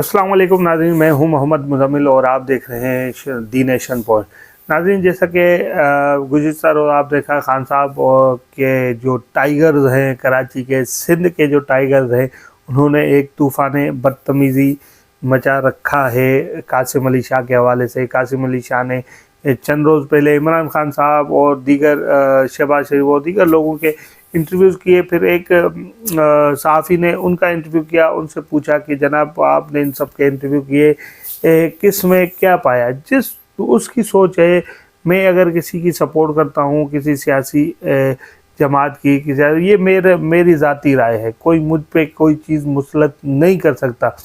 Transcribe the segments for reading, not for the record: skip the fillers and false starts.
अस्सलाम वालेकुम नाज़रीन, मैं हूं मोहम्मद मुज़म्मिल और आप देख रहे हैं दी नेशन पोस्ट। नाज़रीन, जैसा कि गुज़िश्ता रोज़ आप देखा खान साहब के जो टाइगर्स हैं, कराची के सिंध के जो टाइगर्स हैं, उन्होंने एक तूफ़ान बदतमीज़ी मचा रखा है कासिम अली शाह के हवाले से। कासिम अली शाह ने चंद रोज़ पहले इमरान खान साहब और दीगर शहबाज शरीफ और दीगर लोगों के इंटरव्यूज़ किए। फिर एक सहाफ़ी ने उनका इंटरव्यू किया, उनसे पूछा कि जनाब आपने इन सब के इंटरव्यू किए, किस में क्या पाया। जिस उसकी सोच है, मैं अगर किसी की सपोर्ट करता हूँ, किसी सियासी जमात की, ये मेरी ज़ाती राय है, कोई मुझ पे कोई चीज़ मुसलत नहीं कर सकता।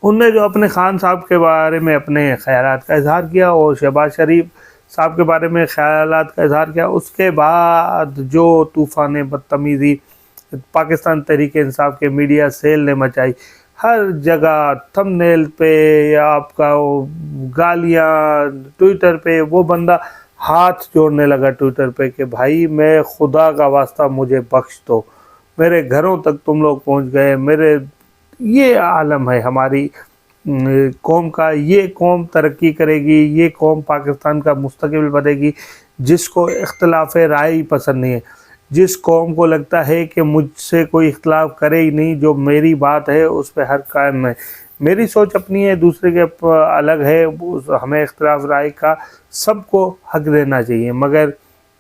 उनने जो अपने खान साहब के बारे में अपने ख़यालात का इज़हार किया और शहबाज शरीफ साहब के बारे में ख़यालात का इज़हार किया, उसके बाद जो तूफ़ान बदतमीज़ी पाकिस्तान तहरीक इंसाफ के मीडिया सेल ने मचाई, हर जगह थंबनेल पे या आपका गालियाँ, ट्विटर पे वो बंदा हाथ जोड़ने लगा ट्विटर पे कि भाई मैं खुदा का वास्ता मुझे बख्श दो, मेरे घरों तक तुम लोग पहुँच गए, मेरे ये आलम है हमारी कौम का। ये कौम तरक्की करेगी, ये कौम पाकिस्तान का मुस्तकबिल बनेगी जिसको इख्तिलाफ राय ही पसंद नहीं है, जिस कौम को लगता है कि मुझसे कोई इख्तिलाफ करे ही नहीं, जो मेरी बात है उस पर हर कायम है। मेरी सोच अपनी है, दूसरे के अलग है, हमें इख्तिलाफ राय का सबको हक देना चाहिए। मगर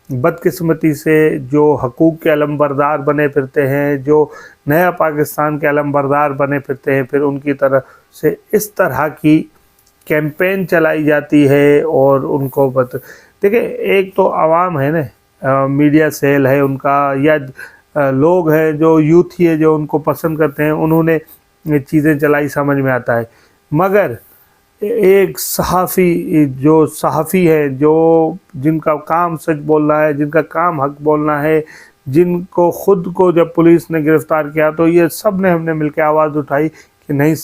बदकिस्मती से जो हकूक़ के अलमबरदार बने फिरते हैं, जो नया पाकिस्तान के अलमबरदार बने फिरते हैं, फिर उनकी तरफ से इस तरह की कैंपेन चलाई जाती है और उनको देखिए, एक तो आवाम है ना, मीडिया सेल है उनका, या लोग हैं जो यूथ ही है जो उनको पसंद करते हैं, उन्होंने ये चीज़ें चलाई, समझ में आता है। मगर एक सहाफ़ी है जो जिनका काम सच बोलना है, जिनका काम हक बोलना है, जिनको खुद को जब पुलिस ने गिरफ़्तार किया तो ये सब ने हमने मिलकर आवाज़ उठाई कि नहीं,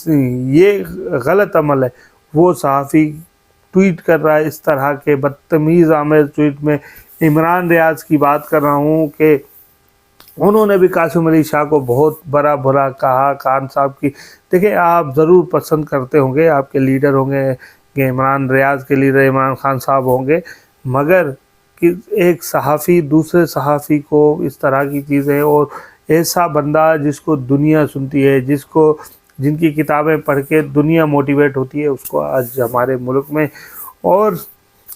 ये गलत अमल है। वो सहाफ़ी ट्वीट कर रहा है इस तरह के बदतमीज़ आमेज़ ट्वीट में। इमरान रियाज़ की बात कर रहा हूँ कि उन्होंने भी कासिम अली शाह को बहुत बड़ा बुरा कहा। खान साहब की देखिए, आप ज़रूर पसंद करते होंगे, आपके लीडर होंगे कि इमरान रियाज़ के लीडर इमरान खान साहब होंगे, मगर कि एक सहाफ़ी दूसरे सहाफ़ी को इस तरह की चीज़ें, और ऐसा बंदा जिसको दुनिया सुनती है, जिनकी किताबें पढ़ के दुनिया मोटिवेट होती है, उसको आज हमारे मुल्क में, और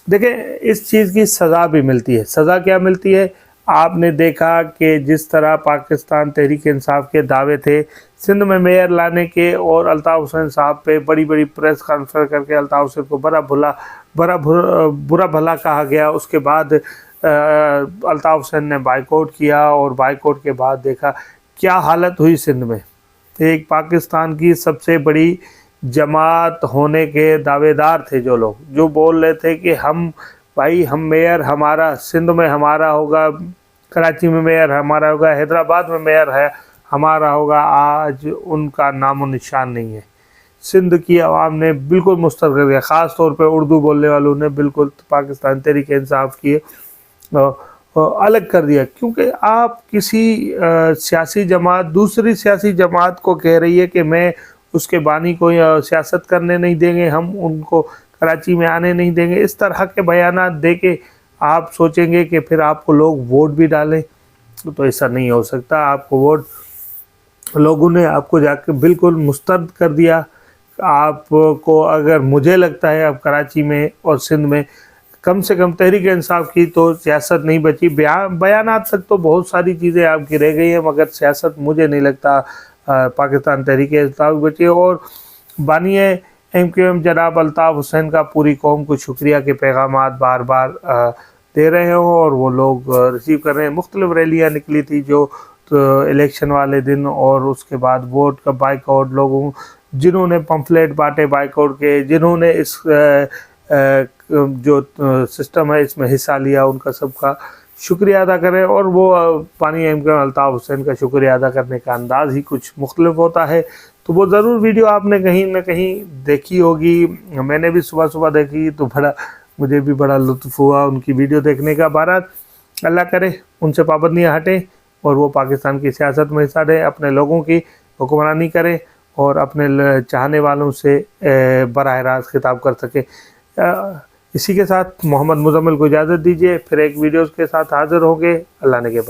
देखें इस चीज़ की सज़ा भी मिलती है। सज़ा क्या मिलती है? आपने देखा कि जिस तरह पाकिस्तान तहरीक इंसाफ के दावे थे सिंध में मेयर लाने के, और अल्ताफ़ हुसैन साहब पे बड़ी बड़ी प्रेस कॉन्फ्रेंस करके अल्ताफ़ हुसैन को बुरा भला कहा गया। उसके बाद अल्ताफ़ हुसैन ने बाइकआउट किया, और बाइकआउट के बाद देखा क्या हालत हुई सिंध में। एक पाकिस्तान की सबसे बड़ी जमात होने के दावेदार थे जो लोग, जो बोल रहे थे कि हम मेयर हमारा सिंध में हमारा होगा, कराची में मेयर हमारा होगा, हैदराबाद में मेयर है हमारा होगा, आज उनका नामो निशान नहीं है। सिंध की आवाम ने बिल्कुल मुस्तरद कर दिया, ख़ास तौर पे उर्दू बोलने वालों ने बिल्कुल पाकिस्तान तहरीक इंसाफ की अलग कर दिया। क्योंकि आप किसी सियासी जमात दूसरी सियासी जमात को कह रही है कि मैं उसके बानी को सियासत करने नहीं देंगे, हम उनको कराची में आने नहीं देंगे, इस तरह के बयानात दे के आप सोचेंगे कि फिर आपको लोग वोट भी डालें, तो ऐसा नहीं हो सकता। आपको वोट लोगों ने आपको जाकर बिल्कुल मुस्तरद कर दिया। आपको अगर मुझे लगता है अब कराची में और सिंध में कम से कम तहरीक इंसाफ की तो सियासत नहीं बची। बयानात तक तो बहुत सारी चीज़ें आपकी रह गई हैं, मगर सियासत मुझे नहीं लगता पाकिस्तान तहरीक इंसाफ बची। और बानिए MQM जनाब अल्ताफ़ हुसैन का पूरी कौम को शुक्रिया के पैगामात बार बार दे रहे हो, और वो लोग रिसीव कर रहे हैं। मुख्तलिफ रैलियाँ निकली थी जो इलेक्शन वाले दिन, और उसके बाद वोट का बाइकआउट, लोगों जिन्होंने पम्फलेट बांटे बाइकआउट के, जिन्होंने इस जो सिस्टम है इसमें हिस्सा लिया, उनका सबका शुक्रिया अदा करें। और वो बानी MQM अल्ताफ़ हुसैन का शुक्रिया अदा करने का अंदाज़ ही कुछ मुख्तलिफ होता है। तो वो ज़रूर वीडियो आपने कहीं ना कहीं देखी होगी, मैंने भी सुबह सुबह देखी, तो मुझे भी बड़ा लुत्फ़ हुआ उनकी वीडियो देखने का। बारात अल्लाह करे उनसे पाबंदियाँ हटें और वो पाकिस्तान की सियासत में हिस्सा दें, अपने लोगों की हुक्मरानी करें اور اپنے چاہنے والوں سے براہ راست خطاب کر سکے۔ اسی کے ساتھ محمد مزمل کو اجازت دیجیے، پھر ایک ویڈیوز کے ساتھ حاضر ہوں گے۔ اللہ نے کے بعد۔